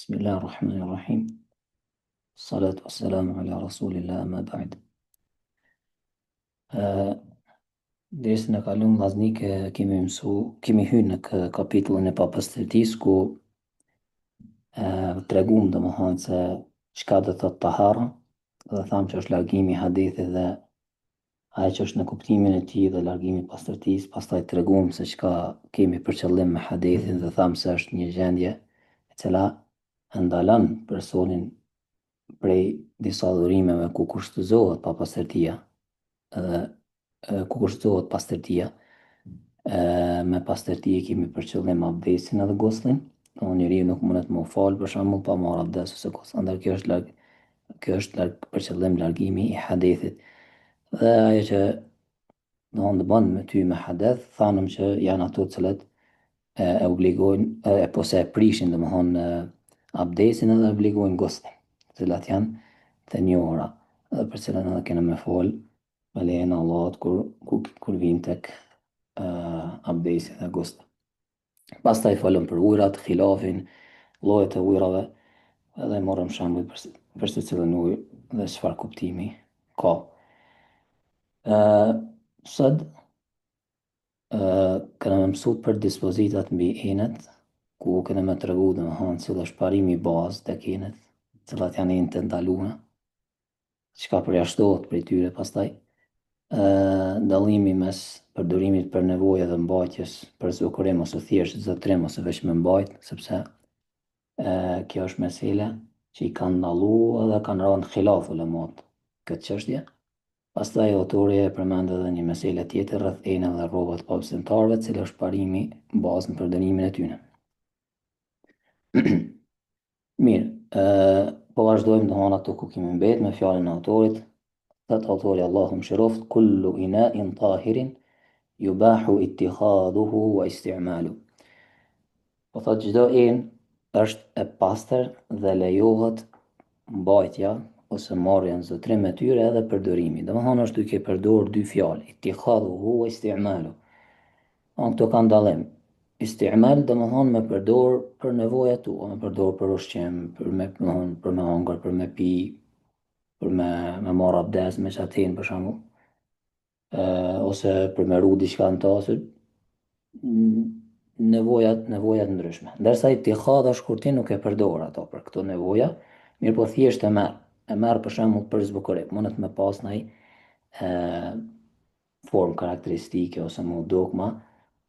Bismillahirrahmanirrahim. Salatu wassalamu ala rasulillah amma ba'd. Uh, Derisa në kalon vllazni kemi hyrë në kapitullin e papastërtisë ku tregum domethënë se çka do thotë tahara dhe thamë që është largimi i hadithit dhe ajo që është në kuptimin e tij dhe largimi i pastërtisë, pastaj tregum se çka kemi për qëllim me hadithin dhe thamë se është një gjendje e cila ndalon personin prej disa dhurimeve ku kushtëzohet papastërtia dhe ku kushtëzohet pastërtia. Me pastërti kemi për qëllim abdesin edhe guslin. Njeriu nuk mundet me u falë për shembull pa marrë abdes ose gusl. Andaj kjo është për qëllim largimi i hadithit. Dhe ajo që do bën me ty me hadith, thanëm që janë ato të cilat e obligojnë ose e prishin domethënë abdesin edhe obligojnë guslin, të cilat janë të njohura dhe për cilën edhe kena me fol me lejen e Allahut kur vim tek abdesi dhe gusli. Pastaj folëm për ujërat, khilafin, llojet e ujërave edhe morëm shembuj për se cilën ujë dhe çfarë kuptimi ka. Sot kena me mësu për dispozitat mbi enet, ku kena me tregu domethënë cili është parimi i bazë tek enet, cilat janë enet të ndaluara, çka përjashtohet prej tyre pastaj. Dallimi mes përdorimit për nevojë dhe mbajtjes për zokurim ose thjesht zotrim ose veç me mbajt, sepse kjo është mesela që i kanë ndalluar edhe kanë rënë khilaf ulemat këtë çështje. Pastaj autori e përmend edhe një meselë tjetër rreth enave dhe rrobat pa besimtarëve, cili është parimi bazë në përdorimin e tyre. Mirë, po vazhdojmë domethënë ato ku kemi mbet me fjalën e autorit. Thot autori Allahu mëshiroft, kullu ina'in tahirin yubahu ittikhadhuhu wa isti'malu. Po thot çdo enë është e pastër dhe lejohet mbajtja ose marrja në zotrim e tyre edhe përdorimi. Domethënë është duke përdorur dy fjalë, ittikhadhuhu wa isti'malu. Këto kanë dallim. Isti'mal domethënë me përdor për nevojat tua, me përdor për ushqim, për me hongër, për me pi, për me marrë abdes me qatin për shembull, ose për me ru diçka në ta, ose nevojat ndryshme. Ndërsa itikhadh është kur ti nuk e përdor ato për këto nevoja, mirë po thjesht e merr për shembull për zbukurim, mundet me pas ndonjë formë karakteristike ose më dogma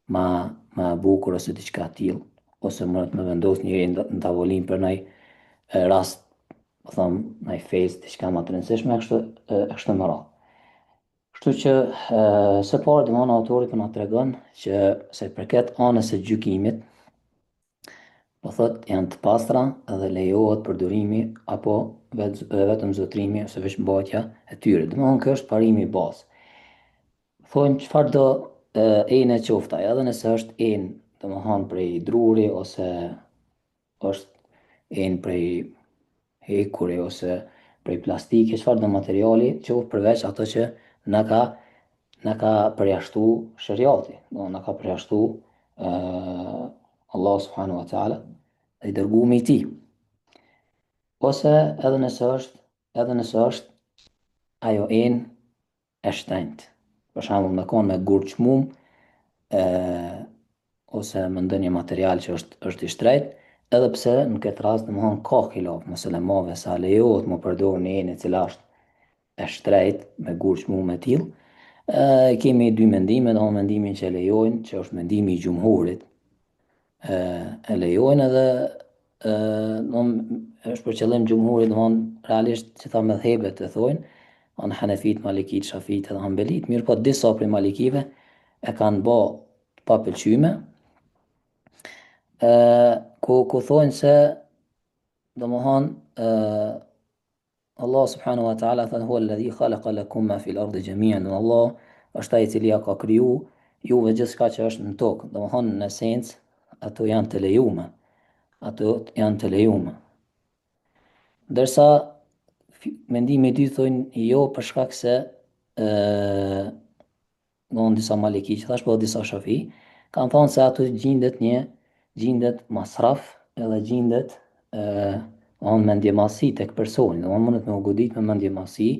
ma bukur ose diçka tillë, ose mundet me vendos njëri në tavolinë për ndonjë rast, po them, ndonjë fest, diçka më të rëndësishme, kështu me radhë. Kështu që së pari domethënë autori po na tregon që se përket anës së gjykimit, po thot janë të pastra dhe lejohet përdorimi apo vetëm zotrimi ose veç mbajtja e tyre. Domethënë kjo është parimi i bazë. Thonë çfarë do ene qoftë ajo, edhe nëse është enë domethënë prej druri ose është enë prej hekuri ose prej plastike, çfarë do materiali, qoftë përveç ato që na ka përjashtu shariati, na ka përjashtu Allah subhanahu wa taala dhe i dërguari i tij. Ose edhe nëse është ajo enë e shtrenjtë. Për shembull me konë me gurçmum ose me ndonjë material që është i shtrenjtë, edhe pse në këtë rast domethënë ka khilaf muslimanëve sa lejohet më përdor një enë e cila është e shtrenjtë me gurçmum e tillë. Kemi dy mendime, domethënë mendimin që lejojnë, që është mendimi i xhumhurit, e lejojnë edhe është për qëllim xhumhurit, domethënë realisht që tha mëdhëbet e thojnë, anë Hanefit, Malikit, Shafit edhe Hanbelit, mirë po disa prej Malikive e kanë bë pa pëlqyme, ku thonë se domethënë Allah subhanahu wa ta'ala thënë hua alladhi khalaqa lakum ma fil ardi jami'an, Allah është ai i cili ja ka kriju juve gjithçka që është në tokë. Domethënë në esencë ato janë të lejuara. Ndërsa mendimi i dytë thonë jo për shkak se disa Maliki që thash po disa Shafi kanë thonë se ato gjendet masraf edhe gjendet onë mendjemasi tek personi, do mundet me u godit me mendjemasi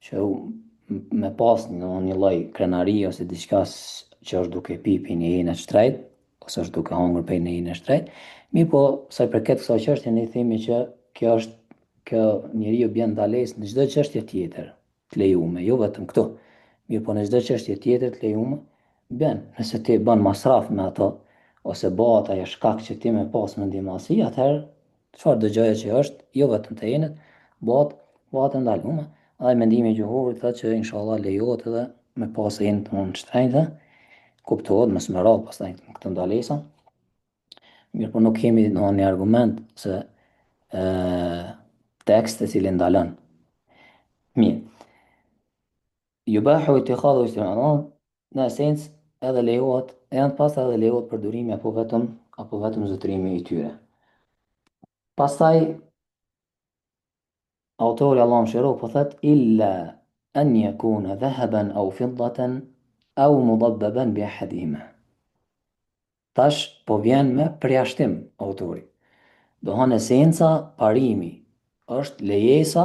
që me pas një lloj krenari ose diçka që është duke pipi një hinë shtrejt, ose është duke hongër për një hinë shtrejt, mirë po, sa i përket kësaj çështje ne themi që kjo njeriu bën ndalesë në çdo çështje tjetër të lejume, jo vetëm këtu. Mirë po në çdo çështje tjetër të lejume, bën. Nëse ti bën masraf me ato, ose bëhet ajo shkak që ti me pas mendjemasi, atëherë çfarë do gjoja që është, jo vetëm të jenët, bëhet e ndalume. Ai mendimi i gjuhurit thotë që inshallah lejohet edhe me pas jenë të mund shtrenjtë, kuptohet më së mërot pastaj këtë ndalesa. Mirë po nuk kemi një argument se tekst e cili ndalon. Mirë, yubahu ittikhadhu istimanon, në esencë edhe lejohet, janë pas edhe lejohet përdorimi apo vetëm zotërimi i tyre. Pastaj autori Allah më shiro po thot illa an yakuna dhahaban aw fiddatan aw mudabbaban bi ahadihima. Tash po vjen me përjashtim autori. Dohon esenca, parimi është lejesa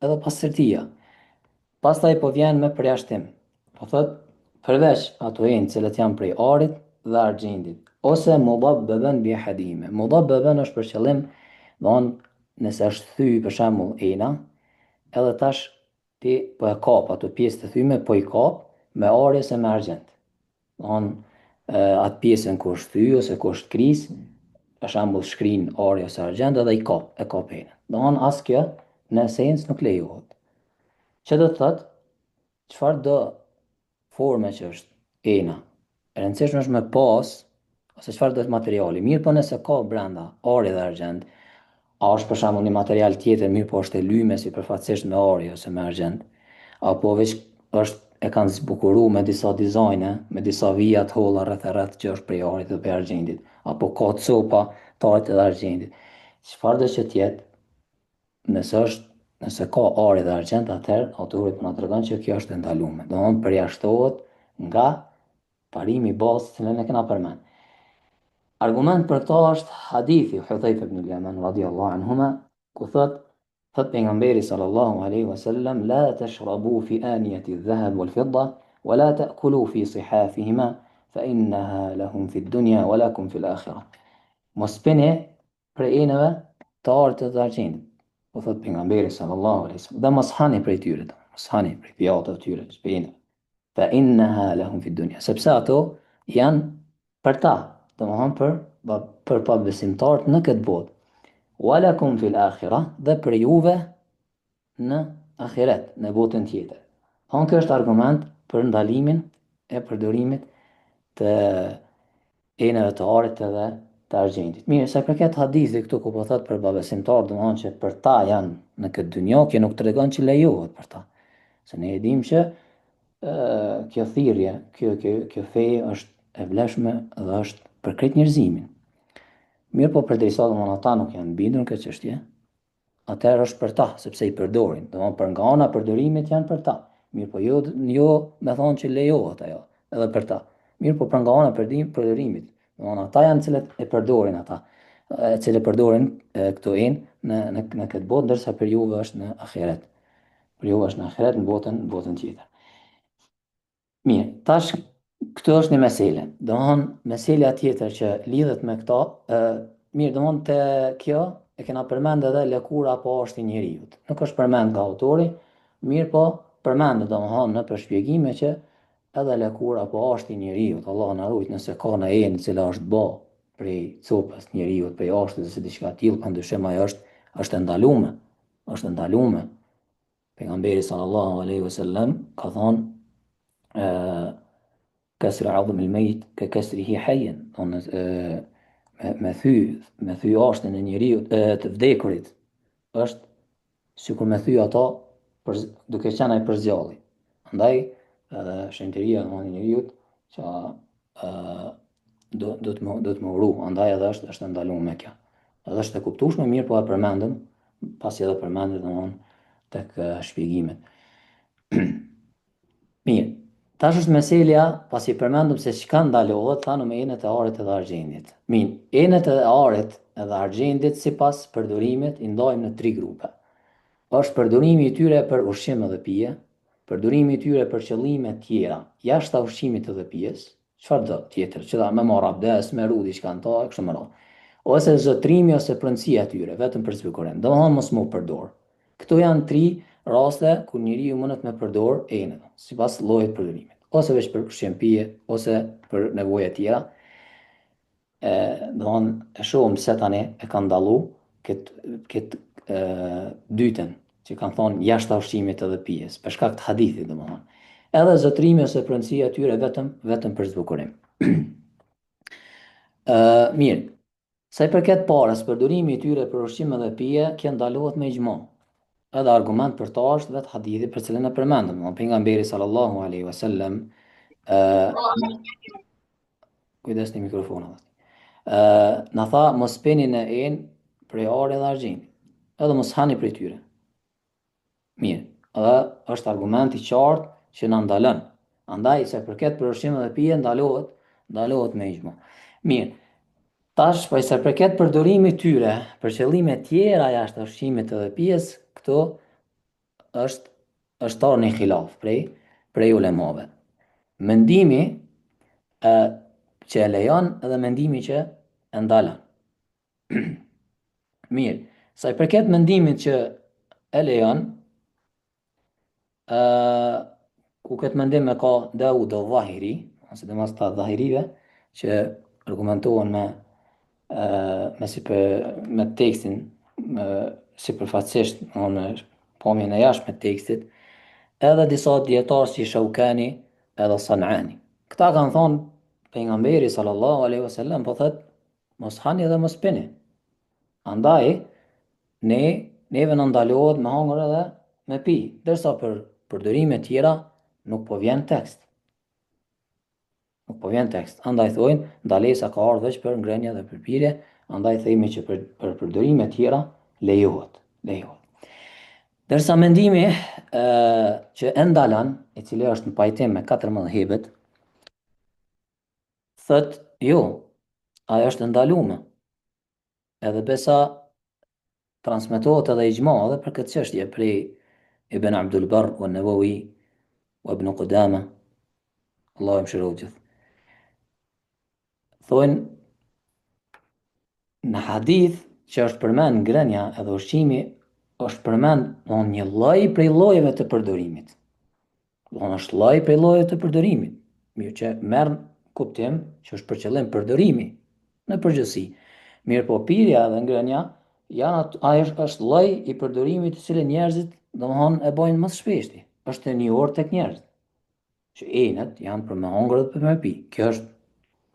edhe pastërtia. Pastaj po vjen me përjashtim. Po thot përveç ato enë cilët janë prej arit dhe argjendit, ose mudabbaban bi ahadihima. Mudabbaban është për qëllim, dohon nëse është thyë për shembull ena, edhe tash ti po e kap ato pjesë të thyme, po i kap me are ose me argjend. Domthon atë pjesën ku është thy ose ku është kris, për shembull shkrin are ose argjend edhe e kap enën. Domthon as kjo në esencë nuk lejohet. Që do të thotë, çfarë do forme që është ena, e rëndësishme është me pas ose çfarë do të materiali. Mirë po nëse ka brenda are dhe argjend, a është për shembull një material tjetër, mirë po është e lyme si përfatsisht me ari ose me argjend, apo veç e kanë zbukuruar me disa dizajne, me disa vija të holla rreth e rreth që është prej arit dhe prej argjendit, apo ka copa të arit dhe argjendit. Çfarë do që të jetë, nëse ka ari dhe argjend, atëherë autori po na tregon që kjo është e ndaluar. Domthonë përjashtohet nga parimi i bazë që ne kena përmend. Argument për këto është hadithi Hudhaifa ibn al-Yaman radhiyallahu anhuma, ku thot pejgamberi sallallahu alaihi wasallam la tashrabu fi aniyati adh-dhahab wal-fidda wa la ta'kulu fi sihafihima fa innaha lahum fi ad-dunya wa lakum fi al-akhirah. Mos pini prej enëve të artë të argjendit. Po thot pejgamberi sallallahu alaihi wasallam, dhe mos hani prej tyre, mos hani prej pjatë të tyre, shpinave. Fa innaha lahum fi dunya, sepse ato janë për ta, domethënë për pa besimtarët në këtë botë. Walakum fil akhirah, dhe për juve në ahiret, në botën tjetër. Thonë kjo është argument për ndalimin e përdorimit të enëve të arit edhe të argjendit. Mirë, sa përket hadithi këtu ku po thot për babesimtarët, domethënë që për ta janë në këtë dunjë, kjo nuk tregon që lejohet për ta. Se ne e dimë që kjo thirrje, kjo fe është e vlefshme dhe është për krejt njerëzimin. Mirë po përderisa domethënë ata nuk janë bindur në këtë çështje, atëherë është për ta, sepse i përdorin. Domethënë për nga ana përdorimit janë për ta. Mirë po jo me thonë që lejohet ajo, edhe për ta. Mirë po për nga ana përdorimit. Domethënë ata janë cilët e përdorin ata, cilët e përdorin këto enë në këtë botë, ndërsa për juve është në ahiret. Për juve është në ahiret, në botën tjetër. Mirë, tash këtë është një mesele. Domethënë meselja tjetër që lidhet me këto, mirë, domethënë te kjo e kena përmend edhe lëkura apo ashti i njeriu. Nuk është përmend nga autori, mirë po përmendet domethënë në përshpjegime që edhe lëkura apo ashti i njeriu, Allah na ruaj, nëse ka në enë e cila është bë prej copës të njeriu, prej ashtit ose diçka të tillë, padyshim ajo është e ndaluar. Është e ndaluar. Pejgamberi sallallahu alaihi wasallam ka thonë kasri adhmi al-mayt ka kasrihi hayyan, me thy ashtin e njeriu të vdekurit është sikur me thy ato duke qenë ai për zgjalli. Andaj edhe shenjtëria e njeriu që do të më uru, andaj edhe është e ndaluar me kjo. Edhe është e kuptueshme, mirë po e përmendëm, pasi edhe përmendet domthonë tek shpjegimet. Mirë, tash është meselja, pasi përmendëm se çka ndalohet, thanë me enët e arit edhe argjendit. Mirë, enët e arit edhe argjendit sipas përdorimit i ndajmë në 3 grupe. Është përdorimi i tyre për ushqim edhe pije, përdorimi i tyre për qëllime tjera, jashtë ushqimit edhe pijes, çfarë do tjetër, që da me marr abdes, me ru diçka në ta, kështu me radhë. Ose zotrimi ose pronësia e tyre, vetëm për zbukurim. Domethënë mos më përdor. Këto janë 3 raste ku njeriu mundet me përdor enën, sipas llojit të përdorimit. Ose veç për ushqim pije, ose për nevoja tjera. Domethënë e shohim se tani e kanë dallu këtë dytën që kanë thonë jashtë ushqimit edhe pijes, për shkak të hadithit domethënë. Edhe zotrimi ose pronësia e tyre vetëm për zbukurim. Mirë. Sa i përket parës, përdorimi i tyre për ushqim edhe pije, kjo ndalohet me ixhma. Edhe argument për ta është vetë hadithi për cilën e përmendëm. Pejgamberi sallallahu alaihi wasallam kujdes në mikrofon. Na tha mos pini në enë prej are dhe argjendit. Edhe mos hani prej tyre. Mirë, edhe është argument i qartë që na ndalon. Andaj sa i përket për ushqim edhe pije ndalohet me ixhma. Mirë. Tash, për sa i përket përdorimit tyre për qëllime tjera jashtë ushqimit edhe pijes, këto është një khilaf prej ulemave. Mendimi që e lejon edhe mendimi që e ndalon. Mirë, sa i përket mendimit që e lejon, ku këtë mendim e ka Daud al-Zahiri, ose dhe mas ta dhahirive, që argumentohen me tekstin, sipërfaqësisht në pamjen e jashtme të tekstit, edhe disa dietarë si Shaukani edhe Sanani. Këta kanë thonë pejgamberi sallallahu alaihi wasallam po thotë mos hani dhe mos pini. Andaj neve na ndalohet me hangër edhe me pi, derisa për përdorime tjera nuk po vjen tekst. Nuk po vjen tekst. Andaj thojnë, ndalesa ka ardhur veç për ngrënie dhe për pirje, andaj themi që për përdorime tjera lejohet. Derisa mendimi që e ndalon, i cili është në pajtim me 4 mëdhëbet, thot jo, ajo është ndaluar. Edhe besa transmetohet edhe ixhma edhe për këtë çështje prej Ibn Abdul Barr wa Nawawi wa Ibn Qudama, Allahu më shëroft gjithë. Thonë në hadith që është përmend ngrënia edhe ushqimi është përmend një lloj prej llojeve të përdorimit. Është lloj prej llojeve të përdorimit. Mirë që merr kuptim që është për qëllim përdorimi në përgjithësi. Mirë po pirja dhe ngrënia ajo është lloj i përdorimit të cilën njerëzit domthonë e bojnë më shpeshti. Është e njohur tek njerëzit. Që enët janë për me hongër dhe për me pi. Kjo është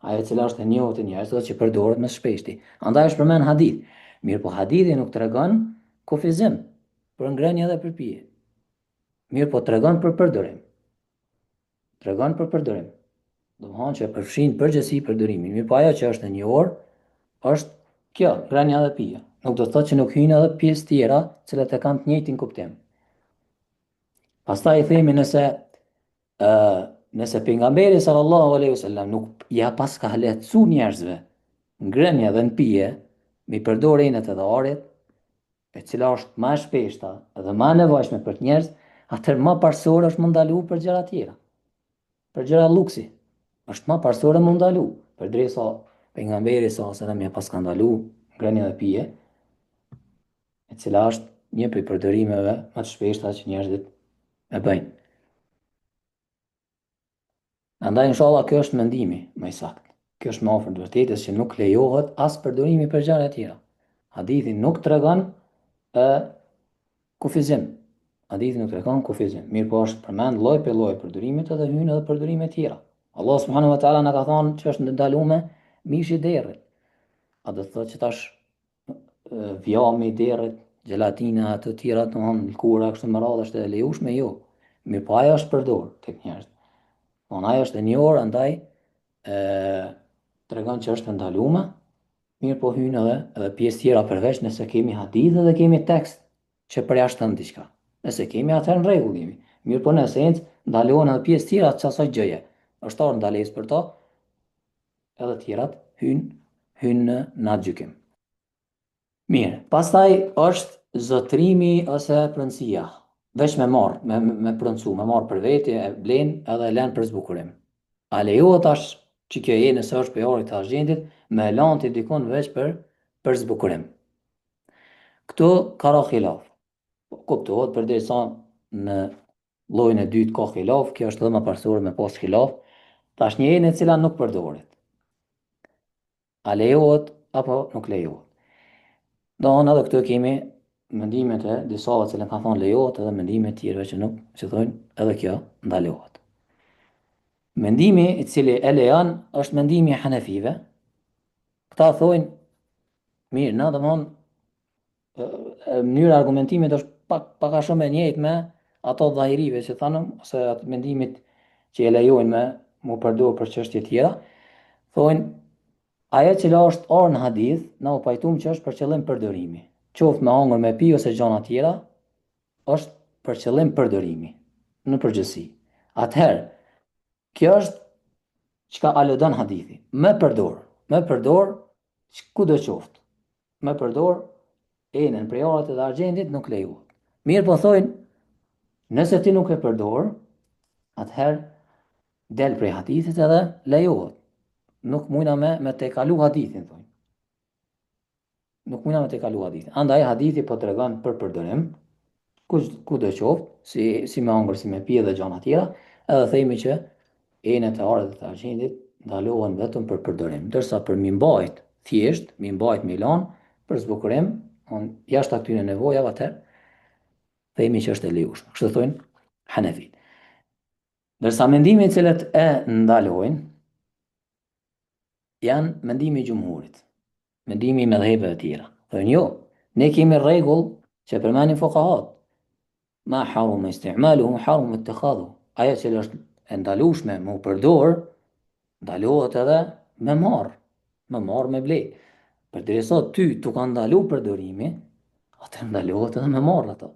ajo e cila është e njohur te njerëzit dhe që përdoret më shpeshti. Andaj është përmend hadith. Mirë po hadithi nuk tregon kufizim për ngrënie dhe për pije. Mirë po tregon për përdorim. Tregon për përdorim. Domthonë që përfshin përgjithësi përdorimin. Mirë po ajo që është e njohur është kjo, ngrënia dhe pija. Nuk do të thotë që nuk hyjnë edhe pjesë tjera, të cilat e kanë të njëjtin kuptim. Pastaj i themi nëse pejgamberi sallallahu alaihi wasallam nuk ja pas ka lehtësu njerëzve ngrënia dhe në pije, mi përdor enet edhe aret, e cila është më e shpeshta edhe më e nevojshme për njerëz, atëherë më parsore është më ndalu për gjëra tjera. Për gjëra luksi, është më parsore më ndalu, përderisa pejgamberi sallallahu alaihi wasallam ja pas ka ndalu ngrënia dhe pije, e cila është një prej përdorimeve më të shpeshta që njerëzit e bëjnë. Andaj inshallah kjo është mendimi më i saktë. Kjo është më afër të vërtetës që nuk lejohet as përdorimi për gjëra të tjera. Hadithi nuk tregon kufizim. Hadithi nuk tregon kufizim. Mirë po është përmend lloj për lloj përdorimit edhe hyn edhe përdorime të tjera. Allah subhanahu wa taala na ka thonë që është ndaluar mishi i derrit. A do të thotë që tash vjami i derrit, gelatina të tjera, domthonë lkura kështu me radhë është e lejueshme jo. Mirë po ajo është përdor tek njerëzit. Ajo është e njohur, andaj tregon që është ndaluar. Mirë po hyn edhe pjesë tjera përveç nëse kemi hadith dhe kemi tekst që përjashton diçka. Nëse kemi atëherë në rregull jemi. Mirë po në esencë ndalohen edhe pjesë tjera të asaj gjëje. Është orë ndalesë për to, edhe tjerat hyn në atë gjykim. Mirë, pastaj është zotrimi ose pronësia. Veç me marë, me pronësu, me marë për veti, e blen edhe e len për zbukurim. A lejohet tash që kjo je nëse është për të argjendit, me lanë të dikon veç për zbukurim. Këtu ka ra khilaf. Kuptohet për sa në llojin e dytë ka khilaf, kjo është edhe më parsore me pas khilaf. Tash një jenë e cila nuk përdoret. A lejohet apo nuk lejohet? Do në edhe këtu kemi mendimet e disa të cilën kanë thonë lejohet edhe mendimet tjerëve që nuk, që thonë edhe kjo ndalohet. Mendimi i cili e lejon është mendimi i Hanefive. Këta thonë mirë, na domthon mënyra argumentimit është pak a shumë e njëjtë me ato dhahirive që thanëm ose atë mendimit që e lejojnë me mu përdor për çështje tjera. Thonë ajo që është orë në hadith, na u pajtum që është për qëllim përdorimi. Qoftë me hangër me pi ose gjana tjera, është për qëllim përdorimi në përgjithësi. Atëherë, kjo është çka aludon hadithi. Me përdor kudo qoftë. Me përdor enën prej orët dhe argjendit nuk lejohet. Mirë po thojnë, nëse ti nuk e përdor, atëherë del prej hadithit edhe lejohet. Nuk mujna me te kalu hadithin, thonë. Nuk mujna me te kalu hadithin. Andaj hadithi po të regon për përdorim, ku do qoftë, si me angër, si me pije dhe gjana tjera, edhe thejmi që enët e orët dhe të argjendit ndalohen vetëm për përdorim. Dërsa për mi mbajt thjesht, mi mbajt Milan, për zbukurim, jashtë këtyre nevojave atëherë, themi që është e lejushme. Kështu thonë Hanefit. Dërsa mendimi i cilët e ndalojnë janë mendimi i gjumhurit, mendimi i mëdhëheve të tjera. Thonë jo, ne kemi rregull që përmendin fuqahat. Ma harum isti'maluhu harum ittikhadhu. Ajo që është e ndalueshme me u përdor, ndalohet edhe me marr me ble. Përderisa ty tu ka ndalu përdorimi, atë ndalohet edhe me marr ato.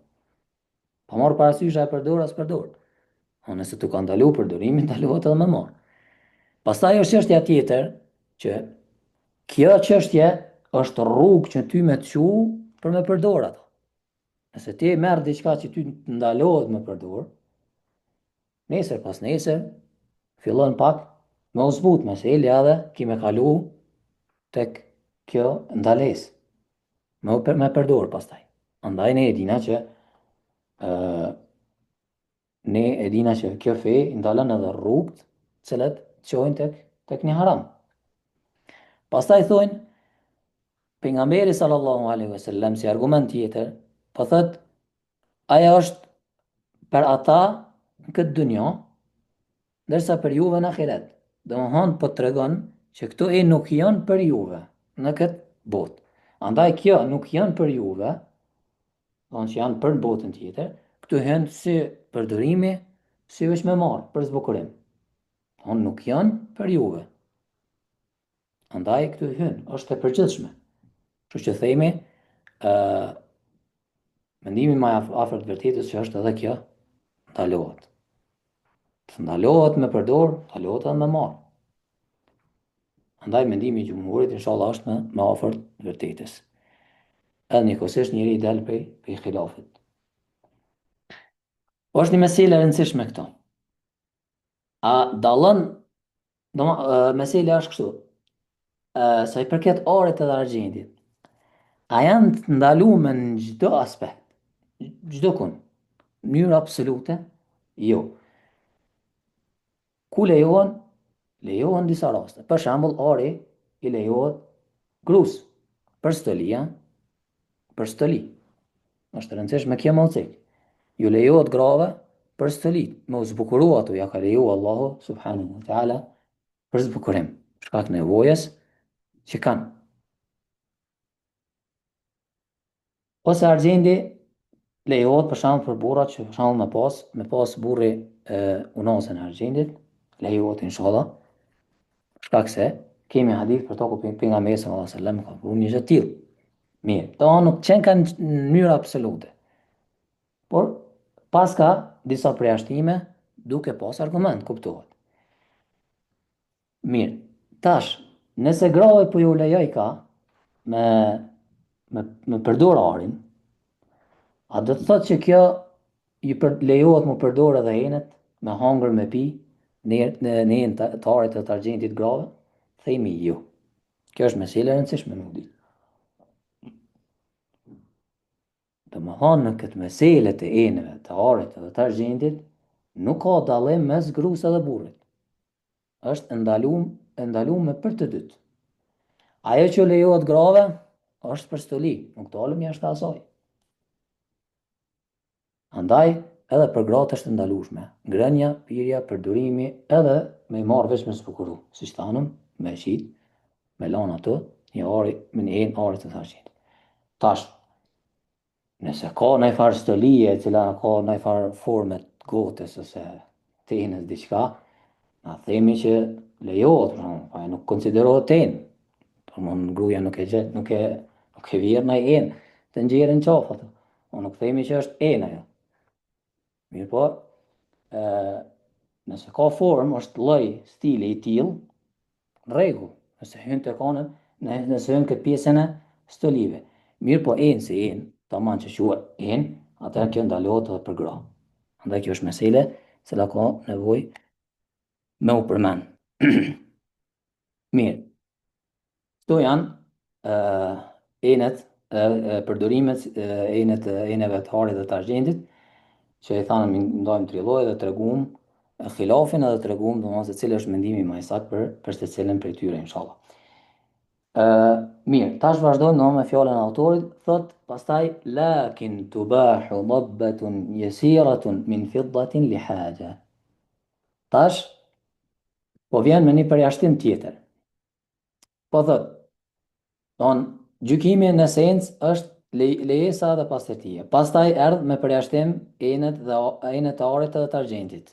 Pa marr parasysh a e përdor as përdor. Nëse tu ka ndalu përdorimi, ndalohet edhe me marr. Pastaj është çështja tjetër që kjo çështje është rrugë që ty me të çu për me përdor ato. Nëse ti merr diçka që ty ndalohet me përdor, nesër pas nesër fillon pak me u zbut mesela edhe ki me kalu tek kjo ndalesë. Me përdor pastaj. Andaj ne e dina që kjo fe ndalon edhe rrugët cilat çojnë tek një haram. Pastaj thonë pejgamberi sallallahu alaihi wasallam si argument tjetër, po thot ajo është për ata në këtë dunjë, ndërsa për juve në ahiret. Domethënë po tregon që këto nuk janë për juve në këtë botë. Andaj kjo nuk janë për juve, thonë që janë për botën tjetër, këtu hyn si përdorimi, si veç me marr për zbukurim. Thonë nuk janë për juve. Andaj këtu hyn është e përgjithshme. Kështu që themi, mendimi më afër të vërtetës që është edhe kjo ndalohet. Ndalohet me përdor, ndalohet edhe me marr. Andaj mendimi i gjumhurit inshallah është më afër të vërtetës. Edhe njëkohësisht njëri i del prej khilafit. Është një meselë e rëndësishme këto. A dallon, mesela është kështu. Sa i përket orët edhe argjendit, a janë të ndaluar në çdo aspekt, çdo kund, në mënyrë absolute? Jo. Ku lejohen? Lejohen disa raste. Për shembull, ori i lejohet grus për stolia, për stoli. Është e rëndësishme kjo mallcik. Ju lejohet grave për stoli, me u zbukuru ato, ja ka leju Allahu subhanahu wa taala për zbukurim, shkak nevojës që kanë. Ose argjendi lejohet për shembull për burrat që për shembull me pas burri unazën e argjendit, lejohet inshallah. Shkak se kemi hadith për to ku pejgamberi sallallahu alajhi wasallam ka thënë një gjë të tillë. Mirë, to nuk qenë kanë në mënyrë absolute. Por pas ka disa përjashtime duke pas argument, kuptohet. Mirë, tash, nëse grave po ju lejoj ka me me përdor arin, a do të thotë që kjo lejohet më përdor edhe enet, me hangër, me pi, në enë të arit të argjentit grave? Themi jo. Kjo është mesele e rëndësishme nuk di. Dhe më thonë në këtë mesele të enëve, të arit dhe të argjentit, nuk ka dallim mes grusë dhe burrit. Është ndaluar për të dytë. Ajo që lejohet grave është për stoli, nuk dalëm jashtë asaj. Andaj edhe për gratë është ndalueshme. Ngrënia, pirja, përdorimi edhe me i marrë veç me spukuru, siç thanëm, me qit, me lanë ato, një ari, me një enë arit të argjentit. Tash, nëse ka ndaj farë stolie e cila ka ndaj farë forme të gotës ose tenës diçka, na themi që lejohet, pa nuk konsiderohet tenë. Por mund gruaja nuk e gjet, nuk e vjerë ndaj enë të nxjerrën qafë ato. O nuk themi që është enë ajo. Mirë po, nëse ka formë, është lloj stili i tillë, rregull, nëse hyn të kanën, nëse hyn këtë pjesën e stolive. Mirë po enë si enë, tamam që quhet enë, atëherë kjo ndalohet edhe për gra. Andaj kjo është mesele se la ka nevojë me u përmend. Mirë, këto janë enet, përdorimet eneve të harit dhe të argjentit, që i thanëm ndajmë tri lloje dhe tregum khilafin edhe tregum domosdoshmë se cili është mendimi më i saktë për secilin prej tyre inshallah. Mirë, tash vazhdojmë në me fjalën e autorit, thot pastaj lakin tubahu dabbatun yasiratun min fiddatin li haja. Tash po vjen me një përjashtim tjetër. Po thot, gjykimi në esencë është lejesa dhe pastërtia. Pastaj erdh me përjashtim enet e arit dhe të argjentit.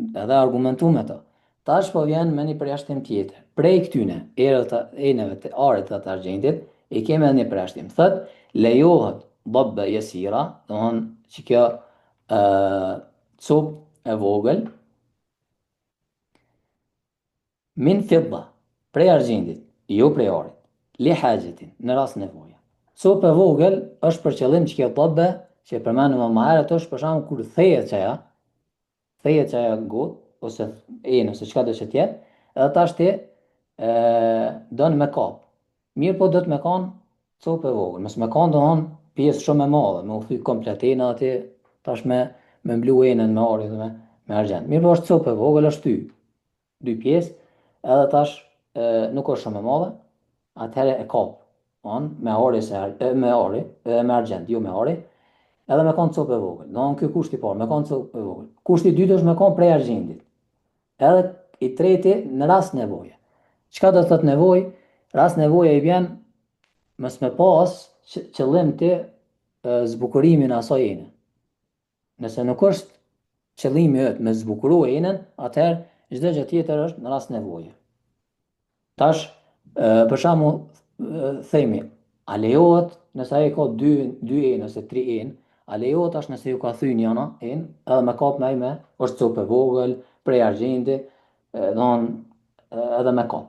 Edhe argumentu me to. Tash po vjen me një përjashtim tjetër. Prej këtyne eneve të arit dhe të argjentit, i kemi edhe një përjashtim. Thët, lejohet dabbe jesira, do thonë që kjo copë e vogël, min fidda, prej argjentit, jo prej arit, li hagjetin, në rast nevoja. Copë e vogël është për qëllim që kjo dabbe, që e përmenëm më herët, është për shkak kur thehet çaja gotë, ose enë, ose çka do që tjetë, edhe tash ti dënë me kap. Mirë po do të me kanë copë e vogël, mësë me kanë do thonë pjesë shumë e madhe, me u thy komplet enë ati, tash me mblu enën me ari dhe me argjend. Mirë po është copë e vogël, është ty, dy pjesë, edhe tash nuk është shumë e madhe, atëherë e kap, me ari, me argjend, jo me ari, edhe me kanë copë e vogël. Do thonë ky kushti i parë, me kanë copë e vogël. Kushti i dytë është me kanë prej argjendit. Edhe i treti në rast nevoje. Çka do të thotë nevojë? Rast nevoje i vjen mos me pas qëllim ti zbukurimin e asaj ene. Nëse nuk është qëllimi yt me zbukuru enën, atëherë çdo gjë tjetër është në rast nevoje. Tash, për shembull, themi, a lejohet nëse ai ka dy enë ose tri enë, a lejohet tash nëse ju ka thënë njëna enë, edhe me kap me ime, është copë e vogël, prej argjendi, edhe me kap.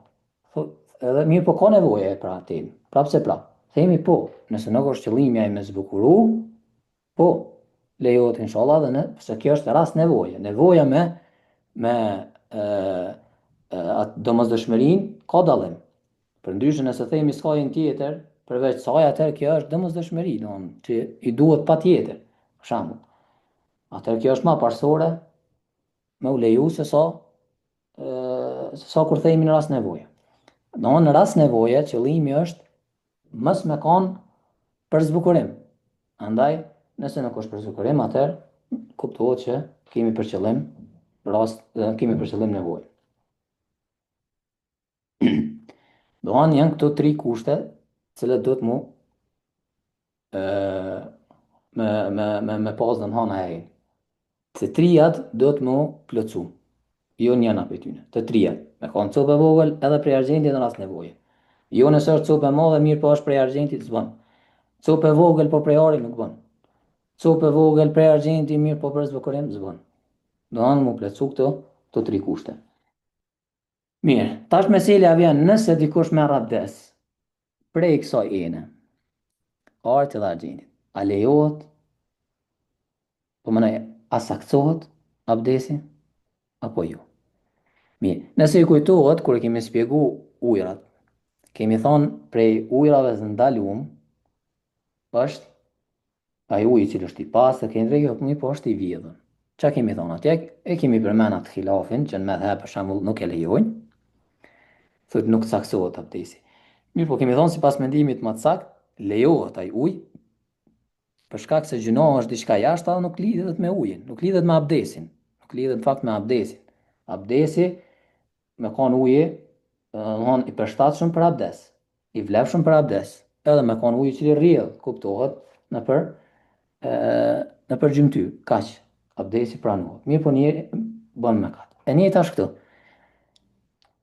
Edhe mirë po ka nevoje pra atë, prapë se prapë. Themi po, nëse nuk është qëllimi ai me zbukuru, po, lejohet inshallah dhe se kjo është rast nevoje. Nevoja me atë domosdoshmërinë ka dallim. Përndryshe nëse themi s'ka një tjetër, përveç saj atëherë kjo është domosdoshmëri, që i duhet patjetër. Për shembull, atëherë kjo është më parsore me u leju se sa kur themi në rast nevoje. Në rast nevoje, qëllimi është mos me kanë për zbukurim. Andaj, nëse nuk është për zbukurim, atëherë kuptohet që kemi për qëllim nevojë. Dohan janë këto tri kushte, cilët do të mu me pas dhe në hana e. Të trijat do të mu plëcu. Jo njëna për tyne, të trijat. Me kanë copë e vogël edhe prej argjentit në rast nevoje. Jo nëse është copë e madhe, mirë po është prej argjentit, s'bën. Copë e vogël po prej arit nuk bën. Copë e vogël prej argjentit, mirë po për zbukurim, s'bën. Dohan mu plëcu këto tri kushte. Mirë, tash meselja vjen nëse dikush merr abdes prej kësaj ene. arit edhe argjendit. A lejohet, po më nëjë, a sakcohet abdesi, apo jo? Mirë, nëse i kujtohet, kur e kemi spjegu ujrat, kemi thonë prej ujrave të ndalum, është ai uji i cili është i pastër, kemi drejtë apo po është i vjedhur. Çka kemi thonë atje? E kemi përmend atë khilafin që në medhhab për shembull nuk e lejojnë, thotë nuk saksohet abdesi. Mirë, po kemi thonë sipas mendimit më të saktë, lejohet ai ujë për shkak se gjunoa është diçka jashtë dhe nuk lidhet me ujin, nuk lidhet me abdesin, nuk lidhet në fakt me abdesin. Abdesi me kon uji, domthon i përshtatshëm për abdes, i vlefshëm për abdes, edhe me kon uji i cili rrjedh, kuptohet në për gjymtyr, kaq, abdesi pranohet. Mirë, po njëri bën mëkat. E njëjta është këtu.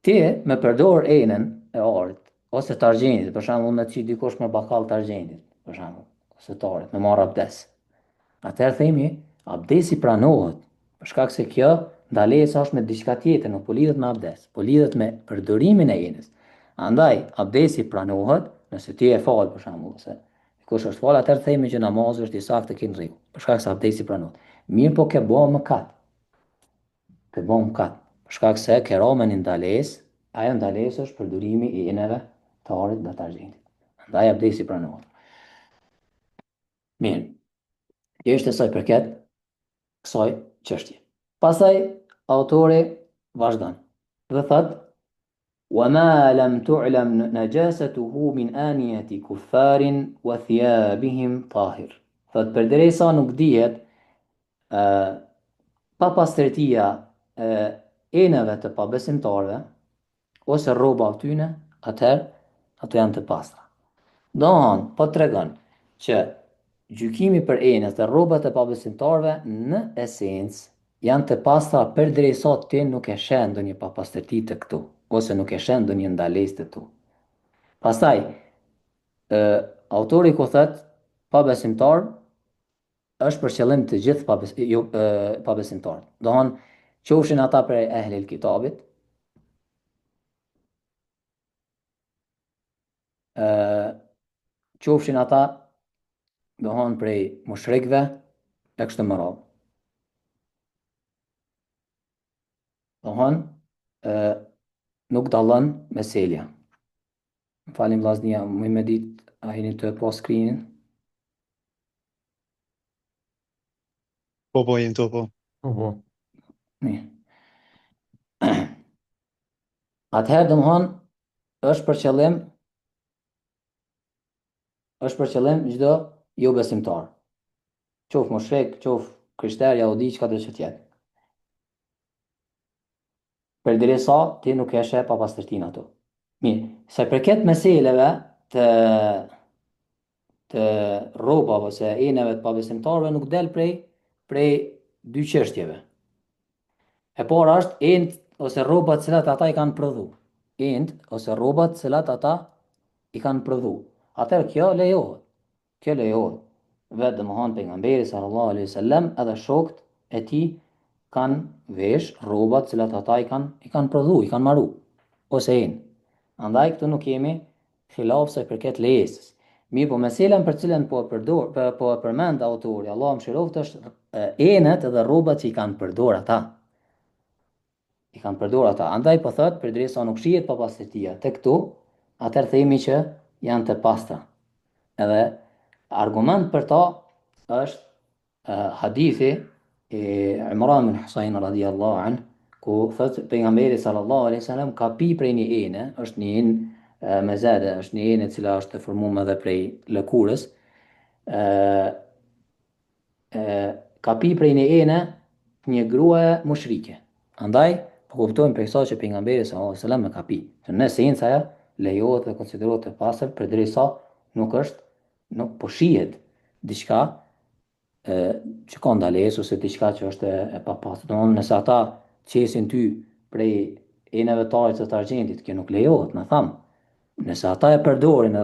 Ti me përdor enën e arit ose të argjendit, për shembull me çi dikush me bakall të argjendit, për shembull, ose të arit, me marr abdes. Atëherë themi, abdesi pranohet, për shkak se kjo ndalesa është me diçka tjetër, nuk po lidhet me abdes, po lidhet me përdorimin e enës. Andaj, abdesi pranohet, nëse ti e fal, për shembull, ose kush është fal, atëherë themi që namazi është i saktë ke në rregull, për shkak se abdesi pranohet. Mirë, po ke bë mëkat. Ke bë mëkat. Për shkak se ke rënë në ndalesë, ajo ndalesë është përdorimi i enëve të arit dhe të argjendit. Andaj abdesi pranohet. Mirë. Kjo është sa i përket kësaj çështje. Pastaj autori vazhdon dhe thot: وما لم تعلم نجاسته من آنية كفار وثيابهم طاهر. Thot përderisa nuk dihet pa pastërtia enëve të pabesimtarve ose rroba tyne, atëherë ato janë të pastra. Dohon, po tregon që gjykimi për enët e rrobat e pabesimtarve në esencë janë të pastra përderisa ti nuk e sheh ndonjë papastërti të këtu, ose nuk e sheh ndonjë ndalesë të tu. Pastaj, autori ku thot pabesimtar është për qëllim të gjithë pabesimtarët. Dohon, qofshin ata për ehlil kitabit, qofshin ata dohon prej mushrikëve e kështu me radhë. Dohon nuk dallon meselja. Më falim vllaznia, më me ditë a jeni të po screenin? Po, jem to, po. Mirë. Atëherë domthon është për qëllim çdo jo besimtar. Qof mushrik, qof krishter, jahudi, çka do të jetë. Përderisa ti nuk e sheh papastërtinë ato. Mirë, sa përket meseleve të rrobave ose enëve të pabesimtarëve nuk del prej dy çështjeve. E para është enë ose rrobat të cilat ata i kanë prodhu. Enë ose rrobat të cilat ata i kanë prodhu. Atëherë kjo lejohet. Kjo lejohet. Vetë domthon pejgamberi sallallahu alaihi wasallam edhe shokët e tij kanë vesh rrobat të cilat ata i kanë prodhu, i kanë marru ose enë. Andaj këtu nuk kemi khilaf se përket lejesës. Mirë, po meselën për cilën po e përmend autori, Allahu mëshiroft, është enët dhe rrobat që i kanë përdor ata. I kanë përdor ata. Andaj po thot, përderisa nuk shihet papastërtia te këtu, atëherë themi që janë të pastra. Edhe argument për ta është hadithi i Imran bin Husayn radhiyallahu anhu, ku thot pejgamberi sallallahu alaihi wasallam ka pi prej një ene, është një enë me zede, është një enë e cila është e formuar edhe prej lëkurës, ka pi prej një ene një grua mushrike. Andaj po kuptojmë prej kësaj që pejgamberi sallallahu alaihi wasallam e ka pi. Në esencë ajo lejohet dhe konsiderohet e pastër përderisa nuk po shihet diçka që ka ndalesë ose diçka që është e papastër. Domthonë nëse ata qesin ty prej enëve të arit të argjendit, kjo nuk lejohet, na tham. Nëse ata e përdorin,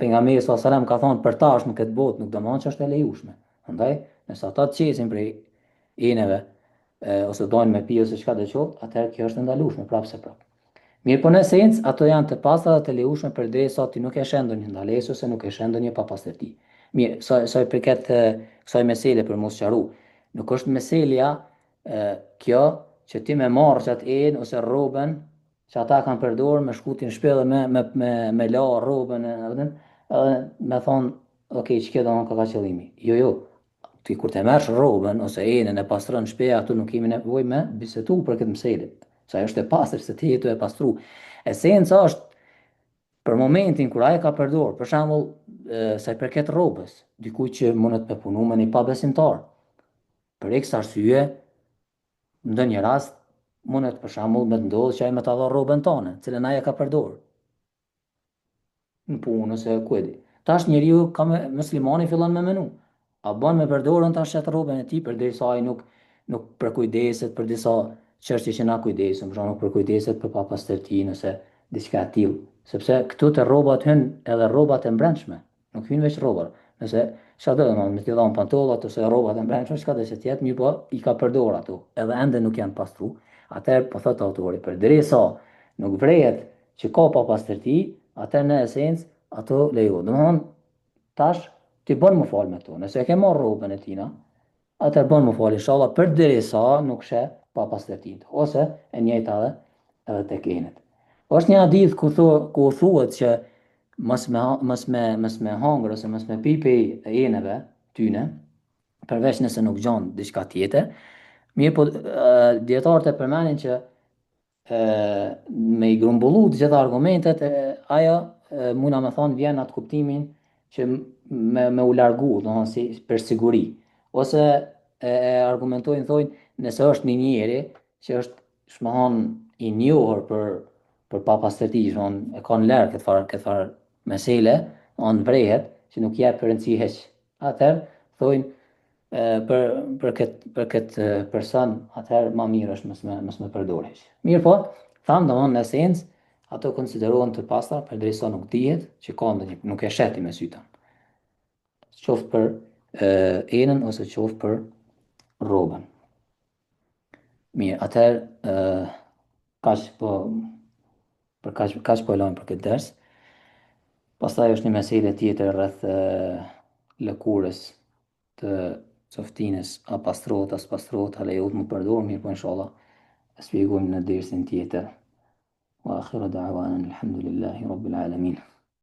pejgamberi sallallahu alaihi wasallam ka thonë për ta është në këtë botë, nuk do të thonë që është e lejueshme. Andaj, nëse ata qesin prej enëve ose dojnë me pi ose çka do të qoftë, atëherë kjo është ndalueshme prapë se prapë. Mirë, po në esencë ato janë të pastra dhe të lejueshme përderisa ti nuk e sheh ndonjë ndalesë ose nuk e sheh ndonjë papastërti. Mirë, sa i përket kësaj mesele për mos qaru, nuk është meselja kjo që ti me marrë që atë enë ose rrobën që ata kanë përdorë me shkutin shpellë me la rrobën edhe me thonë, ok, që kjo do në ka qëllimi. Jo, jo, ti kur të mersh rrobën ose enën e pastron shpeja, aty nuk kemi nevojë me bisetu për këtë meselë. Sa ajo është e pastër se ti jetu e pastru. Esenca është për momentin kur ai ka përdor, për shembull, sa i përket rrobës, dikujt që mundet me punu me një pabesimtar. Për X arsye, në ndonjë rast, mundet për shembull me të ndodhë që ai me ta dha rrobën tonë, cilën ai e ka përdor në punë ose ku e di. Tash njeriu muslimani fillon me menu. A bën me përdorën tash atë rrobën e tij përderisa ai nuk përkujdeset për disa çështje që na kujdesëm, për shembull nuk përkujdeset për papastërtinë ose diçka e tillë. Sepse këtu të rrobat hyn edhe rrobat e brendshme, nuk hyn veç rrobat. Nëse çfarë do të thonë, me të dhënë pantollat ose rrobat e brendshme, çka do të thotë, mirë po i ka përdor ato, edhe ende nuk janë pastru. Atëherë po thot autori, përderisa nuk vrehet që ka papastërti, atë në esencë ato lejo. Do të thonë tash ti bën më fal me to. Nëse e ke marrë rrobën e tina, atë bën më fal inshallah përderisa nuk sheh papastërtinë. Ose e njëjta edhe tek enët. Është një hadith ku thuhet që mos me hangër ose mos me pi pej enëve tyne, përveç nëse nuk gjon diçka tjetër. Mirë po dietarët e përmenin që me i grumbullu të gjitha argumentet, ajo muna me thonë vjen atë kuptimin që me u largu, do thonë si për siguri. Ose argumentojnë thojnë nëse është një njeri që është shmohan i njohur për papastërti, e ka në lërë këtë farë mesele, anë vrehet që nuk jep rëndësi heq. Atëherë thojnë për këtë person, atëherë ma mirë është mos me përdor heq. Mirë po, thamë domthonë në esencë, ato konsiderohen të pastra përderisa nuk dihet që ka ndonjë, nuk e sheti me syta. Qoftë për enën ose qoftë për rrobën. Mirë, atëherë kaq po kaq po lajm për këtë ders. Pastaj është një meselë tjetër rreth lëkurës të coftines, a pastrohet, as pastrohet, a lejohet më përdor, mirë po inshallah e shpjegojmë në dersin tjetër. Wa akhiru da'wana alhamdulillahi rabbil alamin.